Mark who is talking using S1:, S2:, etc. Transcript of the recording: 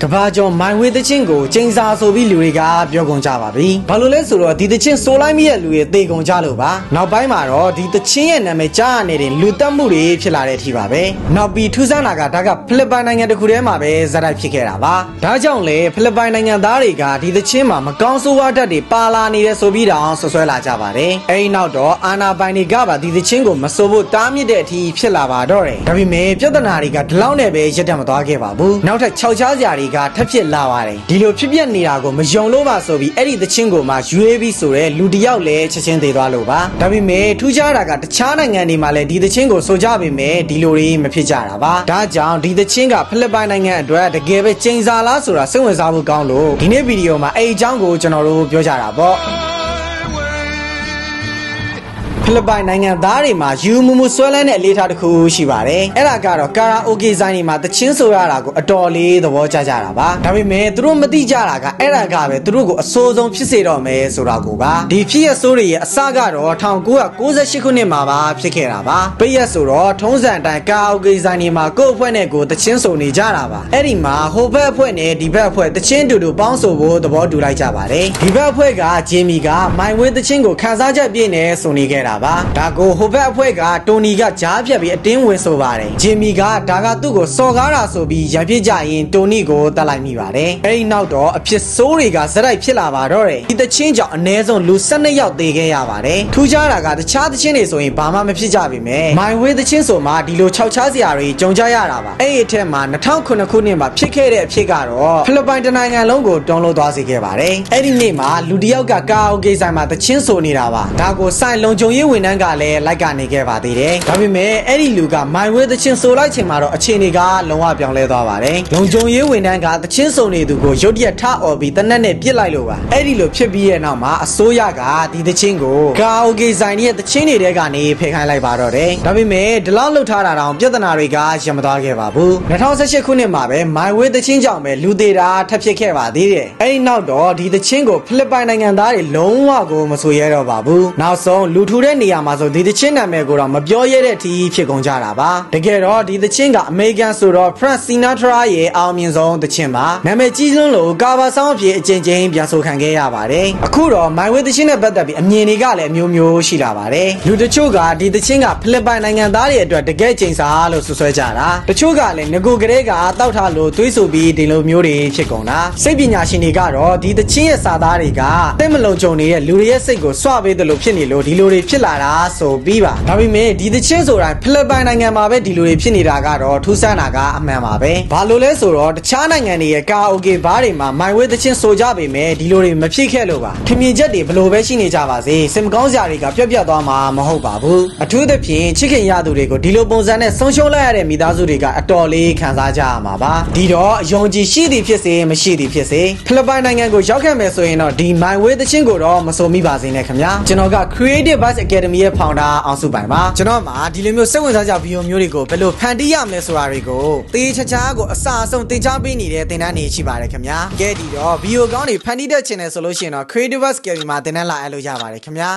S1: ကဘာကျော်မိုင်ဝေးသချင်းကိုကျင်းစာဆိုပြီးလူတွေကပြောကုန်ကြပါပြီ။ဘာလို့လဲဆိုတော့ဒီသချင်းဆိုလိုက်မိတဲ့လူတွေသေကုန်ကြလို့ပါ။နောက်ပိုင်းမှာတော့ဒီသချင်းရဲ့နာမည်ကြားရနေတဲ့လူတက်မှုတွေဖြစ်လာတဲ့အထိပါပဲ။နောက်ပြီးထူးဆန်းတာကဒါကဖိလစ်ပိုင်နိုင်ငံတစ်ခုထဲမှာပဲဇာတ်တိုက်ဖြစ်ခဲ့တာပါ။ဒါကြောင့်လေဖိလစ်ပိုင်နိုင်ငံသားတွေကဒီသချင်းမှာမကောင်းဆိုးဝါးတတ်တွေပါလာနေတယ်ဆိုပြီးတော့ဆွဆွဲလာကြပါတယ်။အဲဒီနောက်တော့အာနာပိုင်တွေကပါဒီသချင်းကိုမဆိုဖို့တားမြစ်တဲ့အထိဖြစ်လာပါတော့တယ်။ဒါပေမဲ့ပြဿနာတွေကဒီလောက်နဲ့ပဲရပ်တန့်မသွားခဲ့ပါဘူး။နောက်ထပ်6ချားစရာတွေကထပ်ဖြစ်လာဒီလိုဖြစ်ပြနေတာကိုမယုံလို့ပါဆိုပြီးအဲ့ဒီသချင်းကိုမှရွေးပြီးဆိုတဲ့လူတယောက်လည်းချက်ချင်းသေသွားလို့ပါဒါပေမဲ့ထူးခြားတာကတခြားနိုင်ငံတွေမှာလည်းဒီသချင်းကိုဆိုကြပေမဲ့ဒီလိုတွေမဖြစ်ကြတာပါဒါကြောင့်ဒီသချင်းကဖိလစ်ပိုင်နိုင်ငံအတွက်တကယ်ပဲကျင်းစာလားဆိုတာစိတ်ဝင်စားဖို့ကောင်းလို့ဒီနေ့ဗီဒီယိုမှာအဲ့အကြောင်းကိုကျွန်တော်တို့ပြောကြတာပေါ့ဖိလစ်ပိုင်နိုင်ငံသားတွေမှာယူမူမူဆွဲလန်းတဲ့အလေးထားတစ်ခုရှိပါတယ်။အဲ့ဒါကတော့ကာရာအိုကေဆိုင်တွေမှာတချင်းဆိုရတာကိုအတော်လေးသဘောကျကြတာပါ။ဒါပေမဲ့သူတို့မသိကြတာကအဲ့ဒါကပဲသူတို့ကိုအဆိုးဆုံးဖြစ်စေတော့မယ်ဆိုတာကိုပါ။ဒီဖြစ်ရဆိုးတွေရဲ့အစကတော့1998ခုနှစ်မှာပါဖြစ်ခဲ့တာပါ။ပိတ်ရက်ဆိုတော့ထုံးစံအတိုင်းကာရာအိုကေဆိုင်တွေမှာကိုယ့်အဖွဲ့နဲ့ကိုယ်တချင်းဆိုနေကြတာပါ။အဲ့ဒီမှာဟိုဘက်အဖွဲ့နဲ့ဒီဘက်အဖွဲ့တချင်းတူတူပေါင်းဆိုဖို့သဘောတူလိုက်ကြပါတယ်။ဒီဘက်အဖွဲ့ကဂျင်မီကမိုင်ဝင်းတချင်းကိုခန်းစားချက်ပြည့်နေဆိုနေခဲ့တာဒါကိုဟိုဘက်အဖွဲ့ကတိုနီကကြားဖြတ်ပြီးအတင်းဝင်ဆိုပါတယ်ဂျင်မီကဒါကသူ့ကိုစော်ကားတာဆိုပြီးရံပြစ်ကြရင်တိုနီကိုတတ်လိုက်မိပါတယ်အဲဒီနောက်တော့အဖြစ်ဆိုးတွေကဇက်တိုက်ဖြစ်လာပါတော့တယ်ဒီတချင်းကြောင့်အနည်းဆုံးလူ12ယောက်သေခဲ့ရပါတယ်ထူးခြားတာကတခြားတချင်းတွေဆိုရင်ဘာမှမဖြစ်ကြပေမဲ့မိုင်ဝေးတချင်းဆိုမှဒီလို6ချားစရာတွေကြုံကြရတာပါအဲ့ဒီအထက်မှာ2009ခုနှစ်မှာဖြစ်ခဲ့တဲ့အဖြစ်ကတော့ဖိလစ်ပိုင်တနိုင်ငံလုံးကိုတုံးလို့သွားစေခဲ့ပါတယ်အဲ့ဒီနေ့မှာလူတယောက်ကကာအိုကေဆိုင်မှာတချင်းဆိုနေတာပါဒါကိုဆိုင်လုံခြုံရေးဝန်ထမ်းကလည်းလိုက်ကနေခဲ့ပါသေးတယ်ဒါပေမဲ့အဲ့ဒီလူကမိုင်ဝေးသချင်းဆိုလိုက်ချိန်မှာတော့အခြေအနေကလုံးဝပြောင်းလဲသွားပါတယ်လုံခြုံရေးဝန်ထမ်းကသချင်းဆိုနေသူကိုရုတ်တရက်ထအော်ပြီးတနက်နဲ့ပြစ်လိုက်လို့ပါအဲ့ဒီလိုဖြစ်ပြီးတဲ့နောက်မှာအစိုးရကဒီသချင်းကိုကာအိုကေဆိုင်ရဲ့သချင်းတွေထဲကနေဖယ်ခိုင်းလိုက်ပါတော့တယ်ဒါပေမဲ့ဒီလောက်လှုပ်ထားတာတောင်ပြဿနာတွေကရမသွားခဲ့ပါဘူး2018ခုနှစ်မှာပဲမိုင်ဝေးသချင်းကြောင့်ပဲလူသေးတာထပ်ဖြစ်ခဲ့ပါသေးတယ်အဲ့ဒီနောက်တော့ဒီသချင်းကိုဖိလစ်ပိုင်နိုင်ငံသားတွေလုံးဝကိုမဆိုရတော့ပါဘူးနောက်ဆုံးလူထူတဲ့နေရာမှာဆိုဒီသချင်းနာမည်ကိုတော့မပြောရတဲ့အထိဖြစ်ကုန်ကြတာပါတကယ်တော့ဒီသချင်းကအမေရိကန်ဆိုတော့ Frank Sinatra ရဲ့အောင်မြင်ဆုံးသချင်းပါနာမည်ကြီးဆုံးလို့ကာဗာဆောင်းအဖြစ်အကျဉ်းချင်းပြန်ဆိုခံခဲ့ရပါတယ်အခုတော့မိုင်ဝေးသချင်းနဲ့ပတ်သက်ပြီးအမြင်တွေကလည်းအမျိုးမျိုးရှိလာပါတယ်လူတချို့ကဒီသချင်းကဖိလစ်ပိုင်နိုင်ငံသားတွေအတွက်တကယ်ကျိန်စာလို့ဆွဆွဲကြတာတချို့ကလည်းငကိုကလေးကတောက်ထားလို့တွေးဆိုပြီးဒီလိုမျိုးတွေဖြစ်ကုန်တာစိတ်ပညာရှင်တွေကတော့ဒီသချင်းရဲ့စာသားတွေကသိမလုံခြုံနေတဲ့လူတွေရဲ့စိတ်ကိုစွပေးတယ်လို့ဖြစ်နေလို့ဒီလိုတွေဖြစ်လာတာဆိုပြီးပါဒါပေမဲ့ဒီသချင်းဆိုတာဖိလစ်ပိုင်နိုင်ငံမှာပဲဒီလိုတွေဖြစ်နေတာကတော့ထူးဆန်းတာကအမှန်ပါပဲဘာလို့လဲဆိုတော့တခြားနိုင်ငံတွေရဲ့ကာအိုကေဘားတွေမှာမိုင်ဝေးသချင်းဆိုကြပေမဲ့ဒီလိုတွေမဖြစ်ခဲ့လို့ပါထင်မြင်ချက်တွေဘလို့ပဲရှိနေကြပါစေစင်မကောင်းစရာတွေကပြတ်ပြတ်သွားမှာမဟုတ်ပါဘူးအထူးသဖြင့်ချစ်ခင်ရသူတွေကိုဒီလိုပုံစံနဲ့ဆုံးရှုံးလိုက်ရတဲ့မိသားစုတွေကအတော်လေးခံစားကြရမှာပါဒီတော့အယုံကြည်ရှိသည်ဖြစ်စေမရှိသည်ဖြစ်စေဖိလစ်ပိုင်နိုင်ငံကိုရောက်ခဲ့မယ်ဆိုရင်တော့ဒီမိုင်ဝေးသချင်းကိုတော့မဆိုမိပါစေနဲ့ခင်ဗျာကျွန်တော်က Creative Voice Academy ရဲ့ founder အောင်စုပိုင်ပါကျွန်တော်မှာဒီလိုမျိုးစိတ်ဝင်စားကြဗီဒီယိုမျိုးတွေကိုဘယ်လိုဖန်တီးရမလဲဆိုတာတွေကိုသေချာချာကိုအစာအဆုံးသင်ကြားပေးနေတဲ့သင်တန်းတွေရှိပါတယ်ခင်ဗျာကဲဒီတော့ဗီဒီယိုကောင်းတွေဖန်တီးတဲ့ channel ဆိုလို့ရှိရင်တော့ Creative Voice Academy မှာသင်တန်းလာအပ်လို့ရပါတယ်ခင်ဗျာ